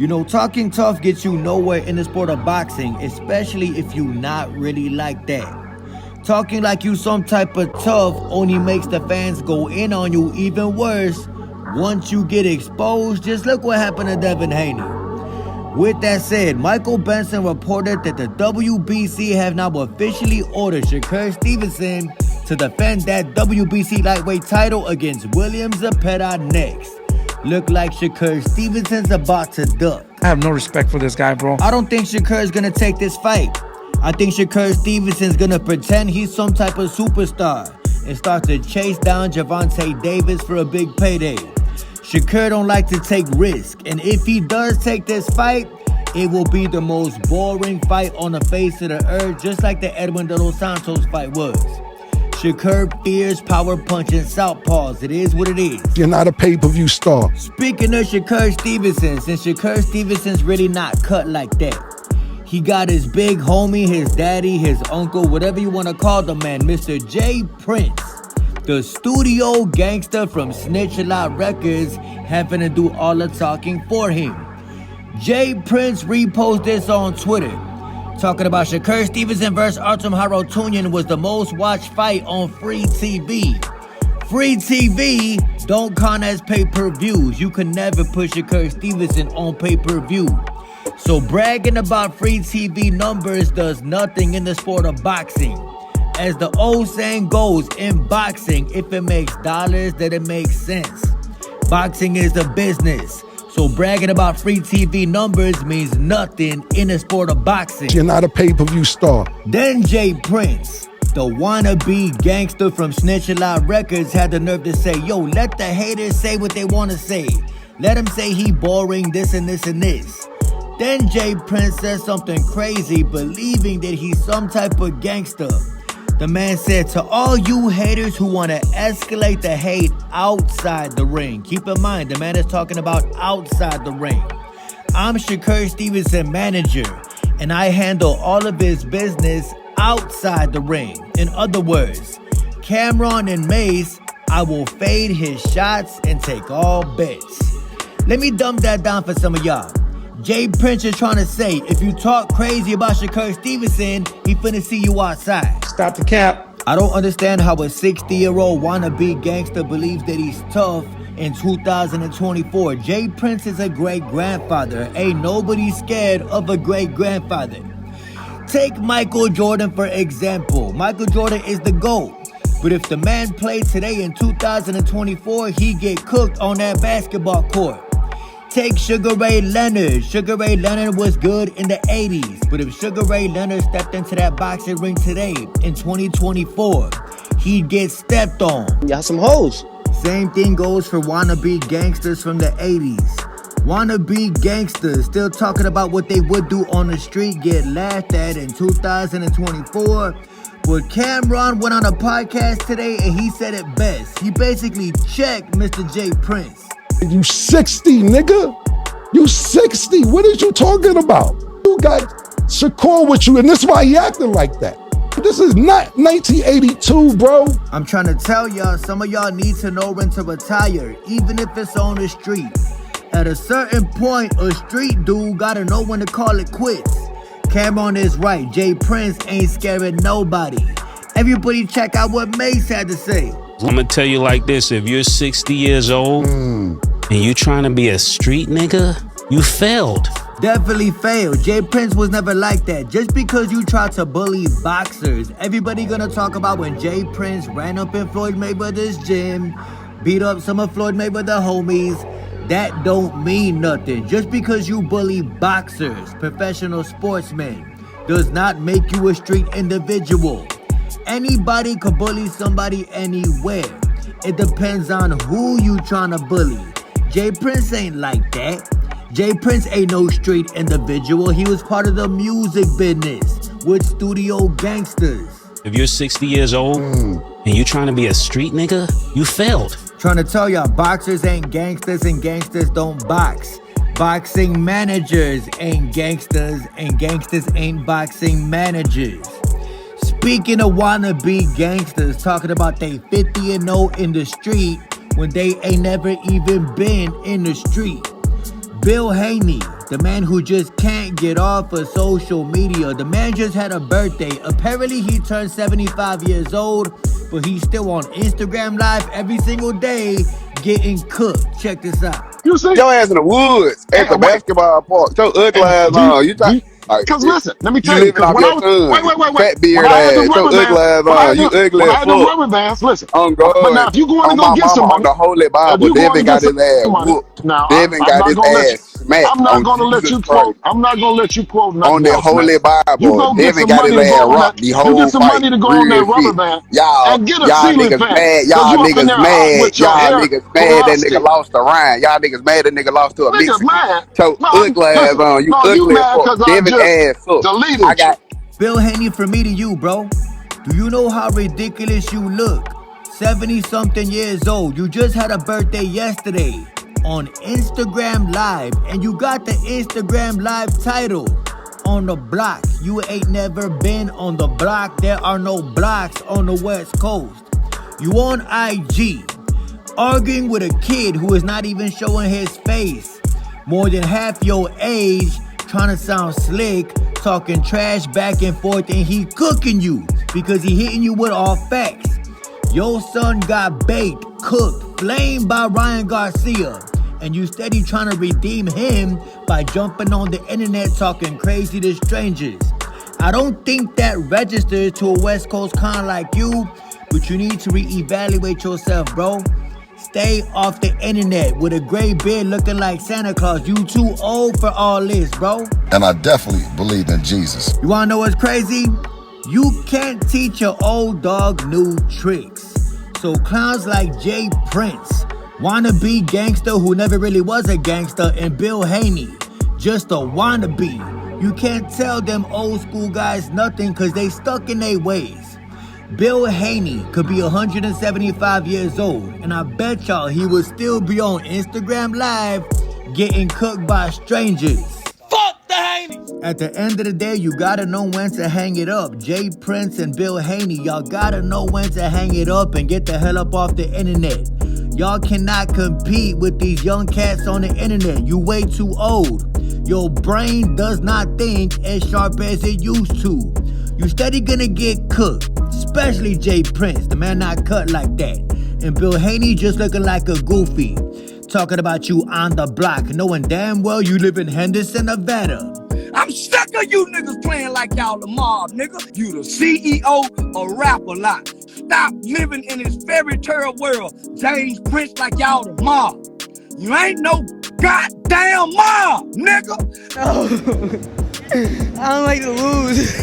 You know, talking tough gets you nowhere in the sport of boxing, especially if you not really like that. Talking like you some type of tough only makes the fans go in on you even worse. Once you get exposed, just look what happened to Devin Haney. With that said, Michael Benson reported that the WBC have now officially ordered Shakur Stevenson to defend that WBC lightweight title against William Zepeda next. Look like Shakur Stevenson's about to duck. I have no respect for this guy, bro. I don't think Shakur's gonna take this fight. I think Shakur Stevenson's gonna pretend he's some type of superstar and start to chase down Gervonta Davis for a big payday. Shakur don't like to take risks, and if he does take this fight, it will be the most boring fight on the face of the earth, just like the Edwin De Los Santos fight was. Shakur fears power punching southpaws. It is what it is. You're not a pay-per-view star. Speaking of Shakur Stevenson, since Shakur Stevenson's really not cut like that, he got his big homie, his daddy, his uncle, whatever you want to call the man, Mr. J. Prince, the studio gangster from Snitch A Lot Records, having to do all the talking for him. J. Prince reposted this on Twitter, talking about Shakur Stevenson vs. Artem Harutyunyan was the most watched fight on free TV. Free TV don't count as pay-per-views. You can never put Shakur Stevenson on pay-per-view. So bragging about free TV numbers does nothing in the sport of boxing. As the old saying goes, in boxing, if it makes dollars, then it makes sense. Boxing is a business. So bragging about free TV numbers means nothing in the sport of boxing. You're not a pay-per-view star. Then J. Prince, the wannabe gangster from Snitch A Lot Records, had the nerve to say, yo, let the haters say what they want to say. Let them say he boring, this and this and this. Then J. Prince said something crazy, believing that he's some type of gangster. The man said, to all you haters who want to escalate the hate outside the ring. Keep in mind, the man is talking about outside the ring. I'm Shakur Stevenson manager, and I handle all of his business outside the ring. In other words, Cameron and Mace, I will fade his shots and take all bets. Let me dumb that down for some of y'all. J. Prince is trying to say, if you talk crazy about Shakur Stevenson, he finna see you outside. Stop the cap. I don't understand how a 60-year-old wannabe gangster believes that he's tough in 2024. J. Prince is a great-grandfather. Ain't nobody scared of a great-grandfather. Take Michael Jordan, for example. Michael Jordan is the GOAT. But if the man played today in 2024, he'd get cooked on that basketball court. Take Sugar Ray Leonard. Sugar Ray Leonard was good in the 80s. But if Sugar Ray Leonard stepped into that boxing ring today in 2024, he'd get stepped on. Y'all some hoes. Same thing goes for wannabe gangsters from the 80s. Wannabe gangsters still talking about what they would do on the street get laughed at in 2024. But Cameron went on a podcast today and he said it best. He basically checked Mr. J. Prince. You 60, nigga. You 60. What is you talking about? You got Shakur with you, and this is why he acting like that. This is not 1982, bro. I'm trying to tell y'all, some of y'all need to know when to retire, even if it's on the street. At a certain point, a street dude gotta know when to call it quits. Cameron is right. J. Prince ain't scaring nobody. Everybody check out what Mace had to say. I'm gonna tell you like this, if you're 60 years old and you trying to be a street nigga, you failed. Definitely failed. J. Prince was never like that. Just because you try to bully boxers, everybody gonna talk about when J. Prince ran up in Floyd Mayweather's gym, beat up some of Floyd Mayweather's homies. That don't mean nothing. Just because you bully boxers, professional sportsmen, does not make you a street individual. Anybody could bully somebody anywhere. It depends on who you trying to bully. J. Prince ain't like that. J. Prince ain't no street individual. He was part of the music business with studio gangsters. If you're 60 years old and you trying to be a street nigga, you failed. Trying to tell y'all, boxers ain't gangsters and gangsters don't box. Boxing managers ain't gangsters and gangsters ain't boxing managers. Speaking of wannabe gangsters talking about they 50-0 in the street when they ain't never even been in the street. Bill Haney, the man who just can't get off of social media. The man just had a birthday. Apparently he turned 75 years old, but he's still on Instagram Live every single day getting cooked. Check this out. You see? Your ass in the woods at the basketball park. So ugly ass on. You try. Because listen, let me tell you. Living off When I your was, son. wait. Fat beard When I had ass. the So rubber ugly bands, ass on. You ugly when I as had the fuck. rubber bands, listen. On God. But now, if you going to On go my get mama, somebody, on the Holy Bible, if you Devin going to got get his ass somebody, whooped. now Devin I'm got not his gonna let you. ass smacked I'm not on gonna let Jesus you Christ. quote. I'm not gonna let you quote nothing On the else, man. Holy You Bible, go get Devin some got his money to ass go on that. rocked the You whole get some fight. money to go on that Real rubber shit. band Y'all and get a ceiling niggas fan. mad. Cause Y'all you up in niggas there mad. with your Y'all hair niggas mad that nigga crusty. lost to Ryan. Y'all niggas mad that nigga lost to a Niggas Mexican. mad. So No, ugly ass listen. on. You No, you ugly as mad fuck. because I Devin just ass up. I deleted you. got Bill Haney, from me to you, bro. Do you know how ridiculous you look? 70-something years old. You just had a birthday yesterday on Instagram Live, and you got the Instagram Live title on the block. You ain't never been on the block. There are no blocks on the West Coast. You on IG, arguing with a kid who is not even showing his face. More than half your age, trying to sound slick, talking trash back and forth, and he cooking you because he hitting you with all facts. Your son got baked, cooked, flamed by Ryan Garcia, and you steady trying to redeem him by jumping on the internet talking crazy to strangers. I don't think that registers to a West Coast con like you, but you need to reevaluate yourself, bro. Stay off the internet with a gray beard looking like Santa Claus. You too old for all this, bro. And I definitely believe in Jesus. You wanna know what's crazy? You can't teach your old dog new tricks. So clowns like Jay Prince, wannabe gangster who never really was a gangster, and Bill Haney, just a wannabe. You can't tell them old school guys nothing cause they stuck in their ways. Bill Haney could be 175 years old, and I bet y'all he would still be on Instagram Live getting cooked by strangers. Fuck the Haney! At the end of the day, you gotta know when to hang it up. Jay Prince and Bill Haney, y'all gotta know when to hang it up and get the hell up off the internet. Y'all cannot compete with these young cats on the internet. You way too old. Your brain does not think as sharp as it used to. You steady gonna get cooked, especially Jay Prince, the man not cut like that. And Bill Haney just looking like a goofy, talking about you on the block, knowing damn well you live in Henderson, Nevada. I'm sick of you niggas playing like y'all the mob, nigga. You the CEO of Rap-A-Lot. Stop living in this fairy tale world, James Prince, like y'all the mob. You ain't no goddamn mob, nigga. Oh, I don't like to lose.